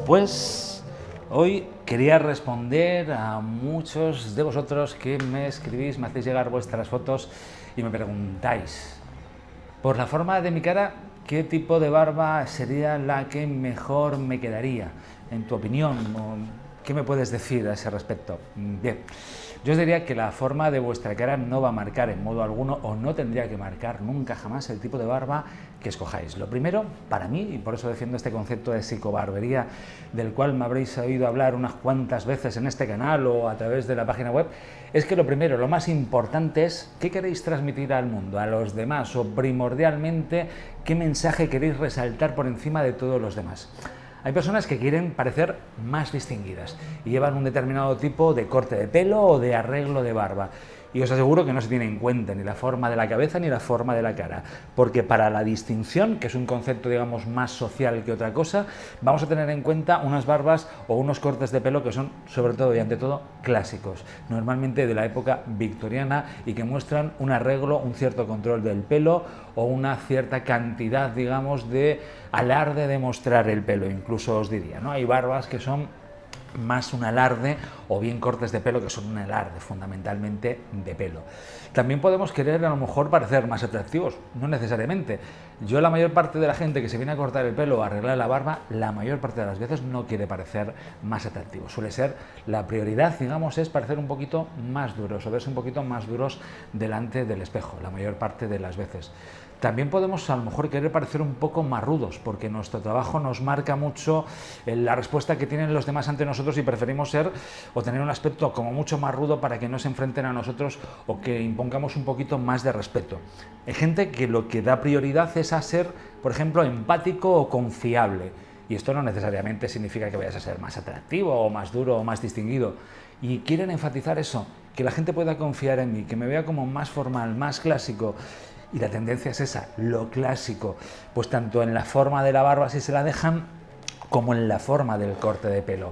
Pues hoy quería responder a muchos de vosotros que me escribís, me hacéis llegar vuestras fotos y me preguntáis, por la forma de mi cara, ¿qué tipo de barba sería la que mejor me quedaría? En tu opinión, ¿qué me puedes decir a ese respecto? Bien, yo os diría que la forma de vuestra cara no va a marcar en modo alguno, o no tendría que marcar nunca jamás, el tipo de barba que escojáis. Lo primero, para mí, y por eso defiendo este concepto de psicobarbería, del cual me habréis oído hablar unas cuantas veces en este canal o a través de la página web, es que lo primero, lo más importante es qué queréis transmitir al mundo, a los demás, o primordialmente qué mensaje queréis resaltar por encima de todos los demás. Hay personas que quieren parecer más distinguidas y llevan un determinado tipo de corte de pelo o de arreglo de barba. Y os aseguro que no se tiene en cuenta ni la forma de la cabeza ni la forma de la cara, porque para la distinción, que es un concepto digamos más social que otra cosa, vamos a tener en cuenta unas barbas o unos cortes de pelo que son sobre todo y ante todo clásicos, normalmente de la época victoriana, y que muestran un arreglo, un cierto control del pelo o una cierta cantidad digamos de alarde de mostrar el pelo, incluso os diría, ¿no? Hay barbas que son más un alarde, o bien cortes de pelo que son un alarde fundamentalmente de pelo. También podemos querer a lo mejor parecer más atractivos, no necesariamente. Yo, la mayor parte de la gente que se viene a cortar el pelo o a arreglar la barba, la mayor parte de las veces no quiere parecer más atractivo. Suele ser la prioridad, digamos, es parecer un poquito más duros o verse un poquito más duros delante del espejo, la mayor parte de las veces. También podemos a lo mejor querer parecer un poco más rudos, porque nuestro trabajo nos marca mucho la respuesta que tienen los demás ante nosotros y preferimos ser o tener un aspecto como mucho más rudo para que no se enfrenten a nosotros o que impongamos un poquito más de respeto. Hay gente que lo que da prioridad es a ser, por ejemplo, empático o confiable. Y esto no necesariamente significa que vayas a ser más atractivo o más duro o más distinguido. Y quieren enfatizar eso, que la gente pueda confiar en mí, que me vea como más formal, más clásico. Y la tendencia es esa, lo clásico, pues tanto en la forma de la barba si se la dejan, como en la forma del corte de pelo.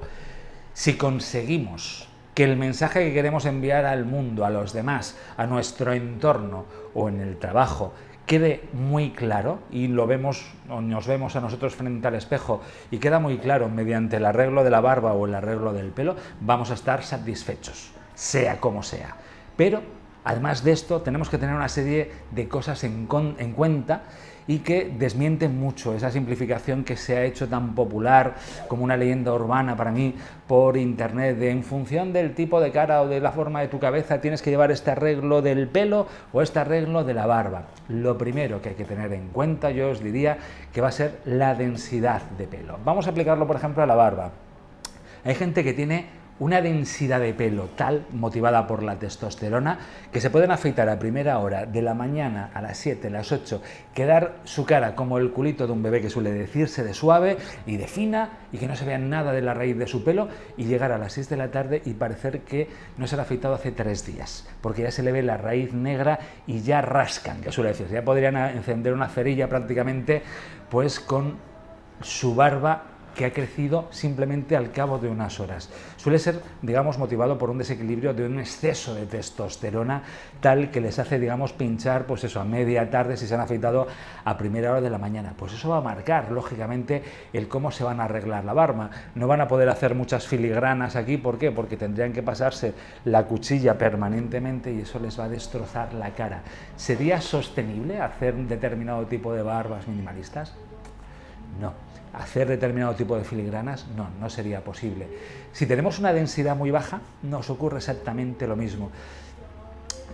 Si conseguimos que el mensaje que queremos enviar al mundo, a los demás, a nuestro entorno o en el trabajo, quede muy claro, y lo vemos o nos vemos a nosotros frente al espejo y queda muy claro mediante el arreglo de la barba o el arreglo del pelo, vamos a estar satisfechos, sea como sea. Pero además de esto, tenemos que tener una serie de cosas en cuenta y que desmienten mucho esa simplificación que se ha hecho tan popular como una leyenda urbana para mí por internet, de en función del tipo de cara o de la forma de tu cabeza tienes que llevar este arreglo del pelo o este arreglo de la barba. Lo primero que hay que tener en cuenta, yo os diría, que va a ser la densidad de pelo. Vamos a aplicarlo, por ejemplo, a la barba. Hay gente que tiene una densidad de pelo tal, motivada por la testosterona, que se pueden afeitar a primera hora de la mañana, a las 7, a las 8, quedar su cara como el culito de un bebé, que suele decirse, de suave y de fina, y que no se vea nada de la raíz de su pelo, y llegar a las 6 de la tarde y parecer que no se ha afeitado hace 3 días, porque ya se le ve la raíz negra y ya rascan, que suele decirse, ya podrían encender una cerilla prácticamente, pues con su barba que ha crecido simplemente al cabo de unas horas. Suele ser, digamos, motivado por un desequilibrio de un exceso de testosterona tal que les hace, digamos, pinchar, pues eso, a media tarde si se han afeitado a primera hora de la mañana. Pues eso va a marcar, lógicamente, el cómo se van a arreglar la barba. No van a poder hacer muchas filigranas aquí, ¿por qué? Porque tendrían que pasarse la cuchilla permanentemente y eso les va a destrozar la cara. ¿Sería sostenible hacer un determinado tipo de barbas minimalistas? No. Hacer determinado tipo de filigranas, no sería posible. Si tenemos una densidad muy baja, nos ocurre exactamente lo mismo.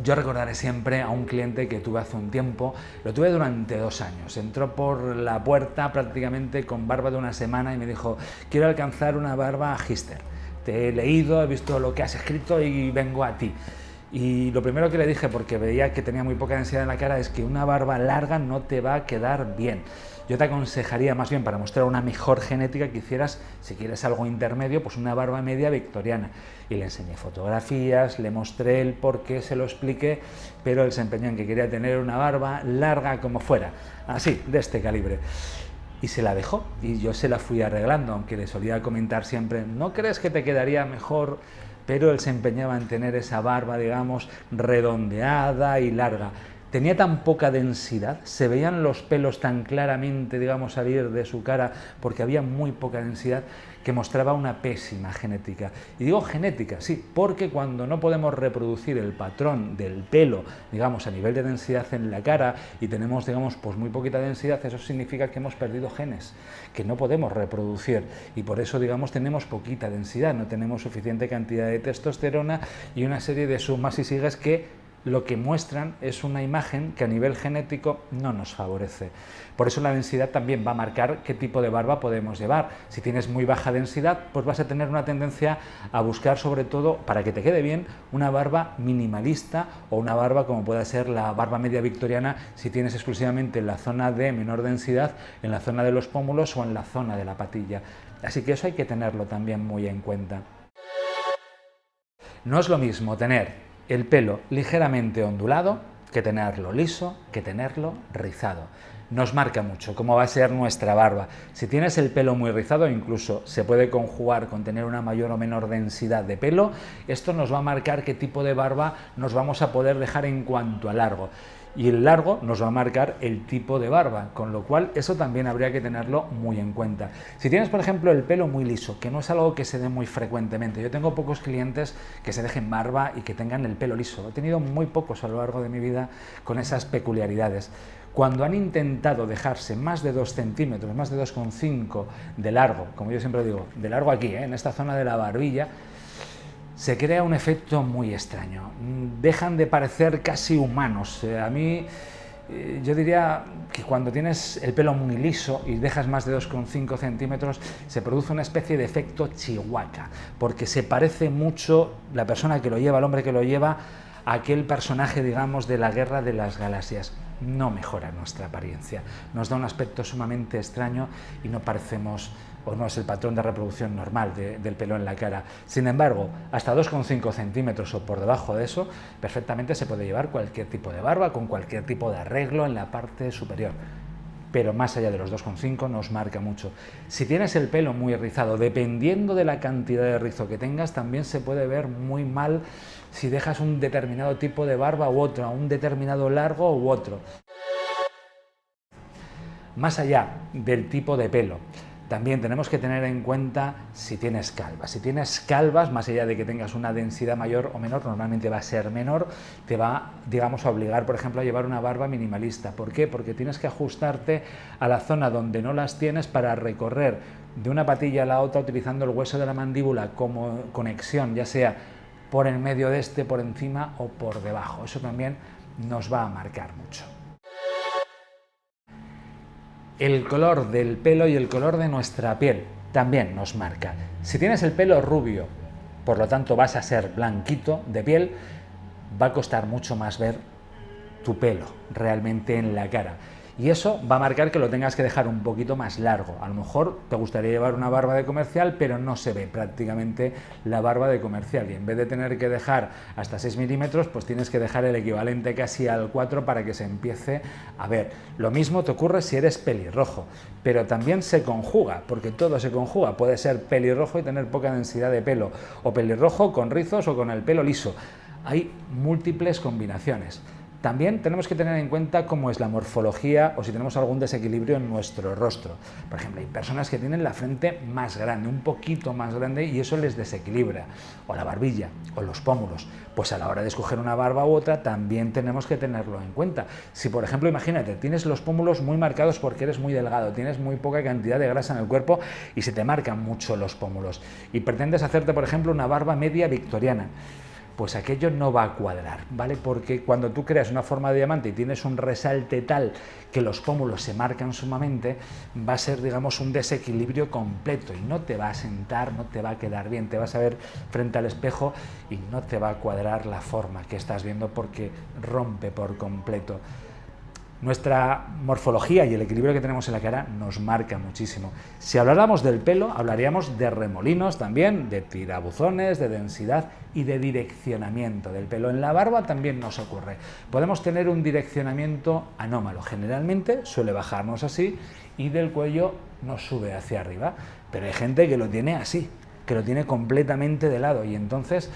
Yo recordaré siempre a un cliente que tuve hace un tiempo, lo tuve durante 2 años, entró por la puerta prácticamente con barba de una semana y me dijo, quiero alcanzar una barba hipster, te he leído, he visto lo que has escrito y vengo a ti. Y lo primero que le dije, porque veía que tenía muy poca densidad en la cara, es que una barba larga no te va a quedar bien. Yo te aconsejaría más bien, para mostrar una mejor genética, que hicieras, si quieres algo intermedio, pues una barba media victoriana. Y le enseñé fotografías, le mostré el por qué, se lo expliqué, pero él se empeñó en que quería tener una barba larga como fuera, así, de este calibre. Y se la dejó, y yo se la fui arreglando, aunque le solía comentar siempre, ¿no crees que te quedaría mejor pero él se empeñaba en tener esa barba, digamos, redondeada y larga. Tenía tan poca densidad, se veían los pelos tan claramente, digamos, salir de su cara porque había muy poca densidad, que mostraba una pésima genética. Y digo genética, sí, porque cuando no podemos reproducir el patrón del pelo, digamos, a nivel de densidad en la cara y tenemos, digamos, pues muy poquita densidad, eso significa que hemos perdido genes, que no podemos reproducir y por eso, digamos, tenemos poquita densidad, no tenemos suficiente cantidad de testosterona y una serie de sumas y sigas que lo que muestran es una imagen que a nivel genético no nos favorece. Por eso la densidad también va a marcar qué tipo de barba podemos llevar. Si tienes muy baja densidad, pues vas a tener una tendencia a buscar, sobre todo, para que te quede bien, una barba minimalista o una barba como pueda ser la barba media victoriana si tienes exclusivamente en la zona de menor densidad, en la zona de los pómulos o en la zona de la patilla. Así que eso hay que tenerlo también muy en cuenta. No es lo mismo tener el pelo ligeramente ondulado que tenerlo liso, que tenerlo rizado. Nos marca mucho cómo va a ser nuestra barba. Si tienes el pelo muy rizado, incluso se puede conjugar con tener una mayor o menor densidad de pelo, esto nos va a marcar qué tipo de barba nos vamos a poder dejar en cuanto a largo. Y el largo nos va a marcar el tipo de barba, con lo cual eso también habría que tenerlo muy en cuenta. Si tienes, por ejemplo, el pelo muy liso, que no es algo que se dé muy frecuentemente, yo tengo pocos clientes que se dejen barba y que tengan el pelo liso, he tenido muy pocos a lo largo de mi vida con esas peculiaridades. Cuando han intentado dejarse más de 2 centímetros, más de 2,5 de largo, como yo siempre digo, de largo aquí, en esta zona de la barbilla, se crea un efecto muy extraño. Dejan de parecer casi humanos. A mí, yo diría que cuando tienes el pelo muy liso y dejas más de 2,5 centímetros, se produce una especie de efecto chihuahua, porque se parece mucho la persona que lo lleva, el hombre que lo lleva, a aquel personaje, digamos, de la Guerra de las Galaxias. No mejora nuestra apariencia, nos da un aspecto sumamente extraño y no parecemos, o no es el patrón de reproducción normal del pelo en la cara. Sin embargo, hasta 2,5 centímetros o por debajo de eso, perfectamente se puede llevar cualquier tipo de barba con cualquier tipo de arreglo en la parte superior. Pero más allá de los 2,5 nos marca mucho. Si tienes el pelo muy rizado, dependiendo de la cantidad de rizo que tengas, también se puede ver muy mal si dejas un determinado tipo de barba u otro, un determinado largo u otro. Más allá del tipo de pelo, también tenemos que tener en cuenta si tienes calvas. Si tienes calvas, más allá de que tengas una densidad mayor o menor, normalmente va a ser menor, te va, digamos, a obligar, por ejemplo, a llevar una barba minimalista. ¿Por qué? Porque tienes que ajustarte a la zona donde no las tienes para recorrer de una patilla a la otra utilizando el hueso de la mandíbula como conexión, ya sea por en medio de este, por encima o por debajo. Eso también nos va a marcar mucho. El color del pelo y el color de nuestra piel también nos marca. Si tienes el pelo rubio, por lo tanto vas a ser blanquito de piel, va a costar mucho más ver tu pelo realmente en la cara. Y eso va a marcar que lo tengas que dejar un poquito más largo. A lo mejor te gustaría llevar una barba de comercial, pero no se ve prácticamente la barba de comercial. Y en vez de tener que dejar hasta 6 milímetros, pues tienes que dejar el equivalente casi al 4 para que se empiece a ver. Lo mismo te ocurre si eres pelirrojo, pero también se conjuga, porque todo se conjuga. Puede ser pelirrojo y tener poca densidad de pelo, o pelirrojo con rizos o con el pelo liso. Hay múltiples combinaciones. También tenemos que tener en cuenta cómo es la morfología o si tenemos algún desequilibrio en nuestro rostro. Por ejemplo, hay personas que tienen la frente más grande, un poquito más grande, y eso les desequilibra. O la barbilla, o los pómulos. Pues a la hora de escoger una barba u otra también tenemos que tenerlo en cuenta. Si, por ejemplo, imagínate, tienes los pómulos muy marcados porque eres muy delgado, tienes muy poca cantidad de grasa en el cuerpo y se te marcan mucho los pómulos. Y pretendes hacerte, por ejemplo, una barba media victoriana, pues aquello no va a cuadrar, ¿vale? Porque cuando tú creas una forma de diamante y tienes un resalte tal que los pómulos se marcan sumamente, va a ser, digamos, un desequilibrio completo y no te va a sentar, no te va a quedar bien, te vas a ver frente al espejo y no te va a cuadrar la forma que estás viendo porque rompe por completo. Nuestra morfología y el equilibrio que tenemos en la cara nos marca muchísimo. Si habláramos del pelo, hablaríamos de remolinos también, de tirabuzones, de densidad y de direccionamiento del pelo. En la barba también nos ocurre. Podemos tener un direccionamiento anómalo. Generalmente suele bajarnos así y del cuello nos sube hacia arriba. Pero hay gente que lo tiene así. que lo tiene completamente de lado. Y entonces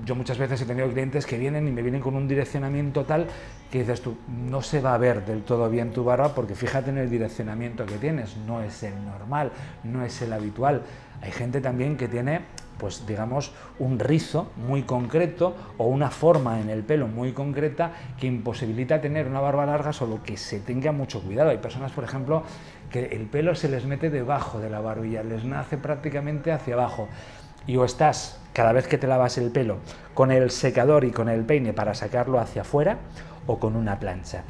yo muchas veces he tenido clientes que vienen y me vienen con un direccionamiento tal que dices tú, no se va a ver del todo bien tu barba porque fíjate en el direccionamiento que tienes, no es el normal, no es el habitual. Hay gente también que tiene, pues digamos, un rizo muy concreto o una forma en el pelo muy concreta que imposibilita tener una barba larga, solo que se tenga mucho cuidado. Hay personas, por ejemplo, que el pelo se les mete debajo de la barbilla, les nace prácticamente hacia abajo. Y o estás, cada vez que te lavas el pelo, con el secador y con el peine para sacarlo hacia afuera, o con una plancha.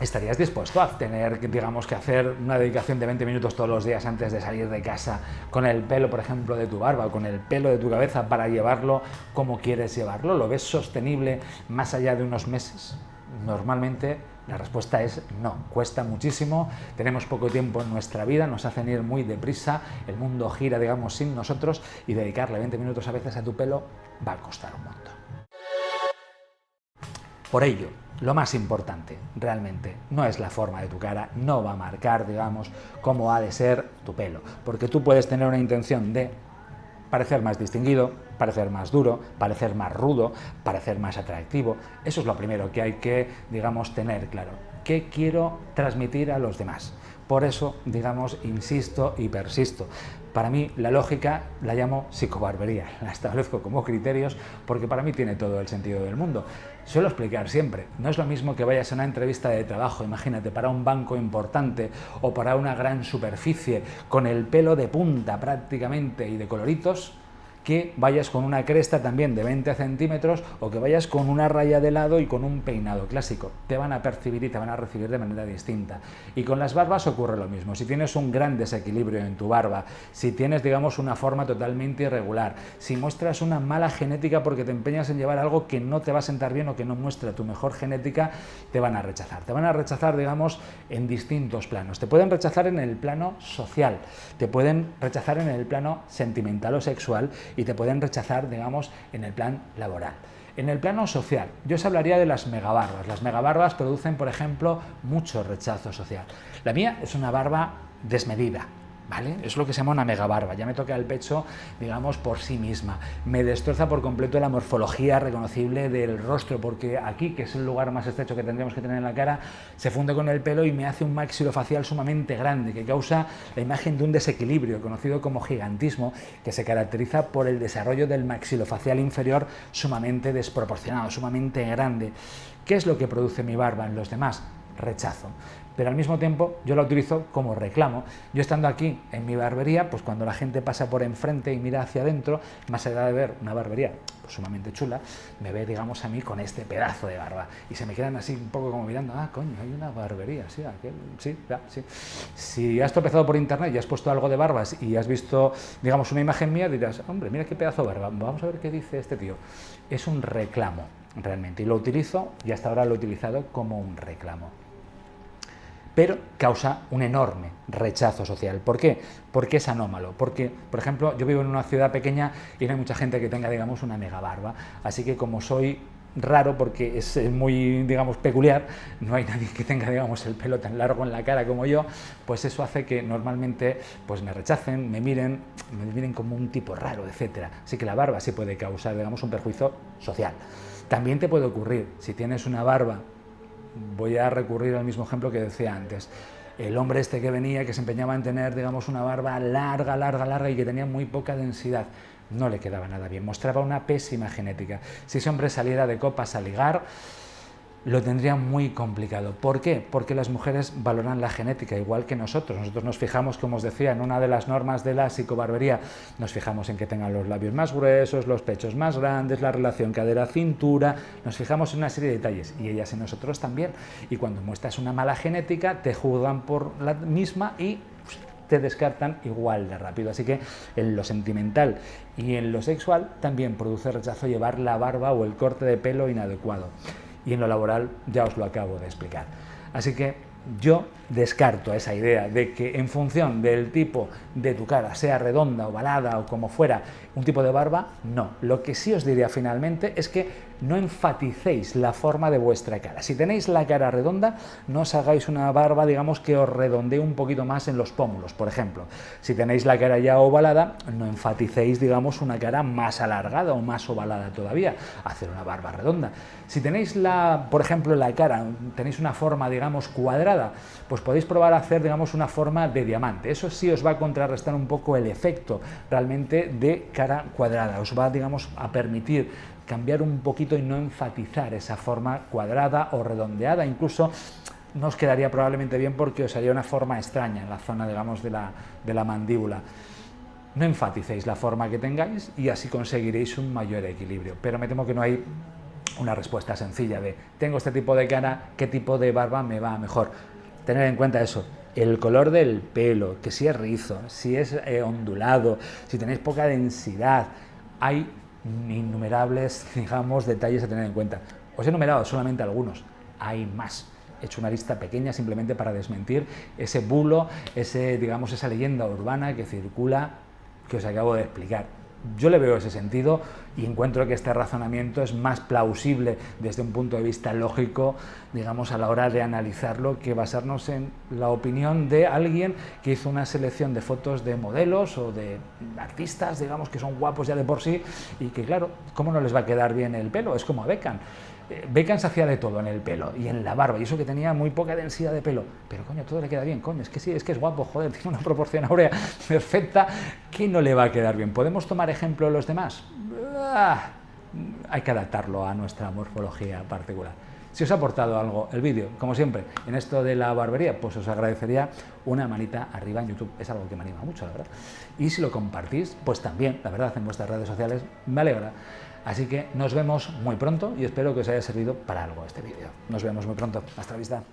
¿Estarías dispuesto a tener, digamos, que hacer una dedicación de 20 minutos todos los días antes de salir de casa con el pelo, por ejemplo, de tu barba o con el pelo de tu cabeza para llevarlo como quieres llevarlo? ¿Lo ves sostenible más allá de unos meses? Normalmente la respuesta es no, cuesta muchísimo, tenemos poco tiempo en nuestra vida, nos hacen ir muy deprisa, el mundo gira, digamos, sin nosotros, y dedicarle 20 minutos a veces a tu pelo va a costar un montón. Por ello, lo más importante realmente no es la forma de tu cara, no va a marcar, digamos, cómo ha de ser tu pelo, porque tú puedes tener una intención de parecer más distinguido, parecer más duro, parecer más rudo, parecer más atractivo. Eso es lo primero que hay que, digamos, tener claro. ¿Qué quiero transmitir a los demás? Por eso, digamos, insisto y persisto. Para mí la lógica la llamo psicobarbería, la establezco como criterios porque para mí tiene todo el sentido del mundo. Suelo explicar siempre, no es lo mismo que vayas a una entrevista de trabajo, imagínate, para un banco importante o para una gran superficie con el pelo de punta prácticamente y de coloritos, que vayas con una cresta también de 20 centímetros o que vayas con una raya de lado y con un peinado clásico. Te van a percibir y te van a recibir de manera distinta. Y con las barbas ocurre lo mismo. Si tienes un gran desequilibrio en tu barba, si tienes, digamos, una forma totalmente irregular, si muestras una mala genética porque te empeñas en llevar algo que no te va a sentar bien o que no muestra tu mejor genética, te van a rechazar. Te van a rechazar, digamos, en distintos planos. Te pueden rechazar en el plano social, te pueden rechazar en el plano sentimental o sexual, y te pueden rechazar, digamos, en el plan laboral. En el plano social, yo os hablaría de las megabarbas. Las megabarbas producen, por ejemplo, mucho rechazo social. La mía es una barba desmedida, ¿vale? Es lo que se llama una megabarba, ya me toca el pecho, digamos, por sí misma. Me destroza por completo la morfología reconocible del rostro, porque aquí, que es el lugar más estrecho que tendríamos que tener en la cara, se funde con el pelo y me hace un maxilofacial sumamente grande, que causa la imagen de un desequilibrio, conocido como gigantismo, que se caracteriza por el desarrollo del maxilofacial inferior sumamente desproporcionado, sumamente grande. ¿Qué es lo que produce mi barba en los demás? Rechazo. Pero al mismo tiempo yo la utilizo como reclamo. Yo estando aquí en mi barbería, pues cuando la gente pasa por enfrente y mira hacia adentro, más allá de ver una barbería pues sumamente chula, me ve, digamos, a mí con este pedazo de barba y se me quedan así un poco como mirando, ah, coño, hay una barbería, sí, aquel, sí, ya, sí. Si has tropezado por internet y has puesto algo de barbas y has visto, digamos, una imagen mía, dirás, hombre, mira qué pedazo de barba, vamos a ver qué dice este tío. Es un reclamo realmente y lo utilizo, y hasta ahora lo he utilizado como un reclamo. Pero causa un enorme rechazo social. ¿Por qué? Porque es anómalo. Porque, por ejemplo, yo vivo en una ciudad pequeña y no hay mucha gente que tenga, digamos, una mega barba. Así que como soy raro, porque es muy, digamos, peculiar, no hay nadie que tenga, digamos, el pelo tan largo en la cara como yo, pues eso hace que normalmente pues me rechacen, me miren como un tipo raro, etcétera. Así que la barba sí puede causar, digamos, un perjuicio social. También te puede ocurrir, si tienes una barba, voy a recurrir al mismo ejemplo que decía antes, el hombre este que venía, que se empeñaba en tener, digamos, una barba larga y que tenía muy poca densidad, no le quedaba nada bien, mostraba una pésima genética. Si ese hombre saliera de copas a ligar, lo tendría muy complicado. ¿Por qué? Porque las mujeres valoran la genética igual que nosotros. Nosotros nos fijamos, como os decía, en una de las normas de la psicobarbería, nos fijamos en que tengan los labios más gruesos, los pechos más grandes, la relación cadera-cintura, nos fijamos en una serie de detalles, y ellas en nosotros también. Y cuando muestras una mala genética, te juzgan por la misma y te descartan igual de rápido. Así que en lo sentimental y en lo sexual también produce rechazo llevar la barba o el corte de pelo inadecuado. Y en lo laboral ya os lo acabo de explicar. Así que Yo descarto esa idea de que en función del tipo de tu cara, sea redonda, ovalada o como fuera, un tipo de barba, no. Lo que sí os diría finalmente es que no enfaticéis la forma de vuestra cara. Si tenéis la cara redonda, no os hagáis una barba, digamos, que os redondee un poquito más en los pómulos, por ejemplo. Si tenéis la cara ya ovalada, no enfaticéis, digamos, una cara más alargada o más ovalada todavía, hacer una barba redonda. Si tenéis por ejemplo, la cara, tenéis una forma, digamos, cuadrada, pues podéis probar a hacer, digamos, una forma de diamante. Eso sí os va a contrarrestar un poco el efecto realmente de cara cuadrada. Os va, digamos, a permitir cambiar un poquito y no enfatizar esa forma cuadrada o redondeada. Incluso no os quedaría probablemente bien porque os haría una forma extraña en la zona, digamos, de la mandíbula. No enfaticéis la forma que tengáis y así conseguiréis un mayor equilibrio. Pero me temo que no hay una respuesta sencilla de tengo este tipo de cara, ¿qué tipo de barba me va mejor? Tener en cuenta eso, el color del pelo, que si es rizo, si es ondulado, si tenéis poca densidad, hay innumerables, digamos, detalles a tener en cuenta. Os he enumerado solamente algunos, hay más. He hecho una lista pequeña simplemente para desmentir ese bulo, digamos, esa leyenda urbana que circula, que os acabo de explicar. Yo le veo ese sentido y encuentro que este razonamiento es más plausible desde un punto de vista lógico, digamos, a la hora de analizarlo, que basarnos en la opinión de alguien que hizo una selección de fotos de modelos o de artistas, digamos, que son guapos ya de por sí y que, claro, ¿cómo no les va a quedar bien el pelo? Es como a Beckham. Beckham se hacía de todo en el pelo y en la barba, y eso que tenía muy poca densidad de pelo, pero coño, todo le queda bien, coño, es que sí, es que es guapo, joder, tiene una proporción áurea perfecta, ¿qué no le va a quedar bien? ¿Podemos tomar ejemplo de los demás? Hay que adaptarlo a nuestra morfología particular. Si os ha aportado algo el vídeo, como siempre, en esto de la barbería, pues os agradecería una manita arriba en YouTube, es algo que me anima mucho, la verdad. Y si lo compartís, pues también, la verdad, en vuestras redes sociales, me alegra. Así que nos vemos muy pronto y espero que os haya servido para algo este vídeo. Nos vemos muy pronto. Hasta la vista.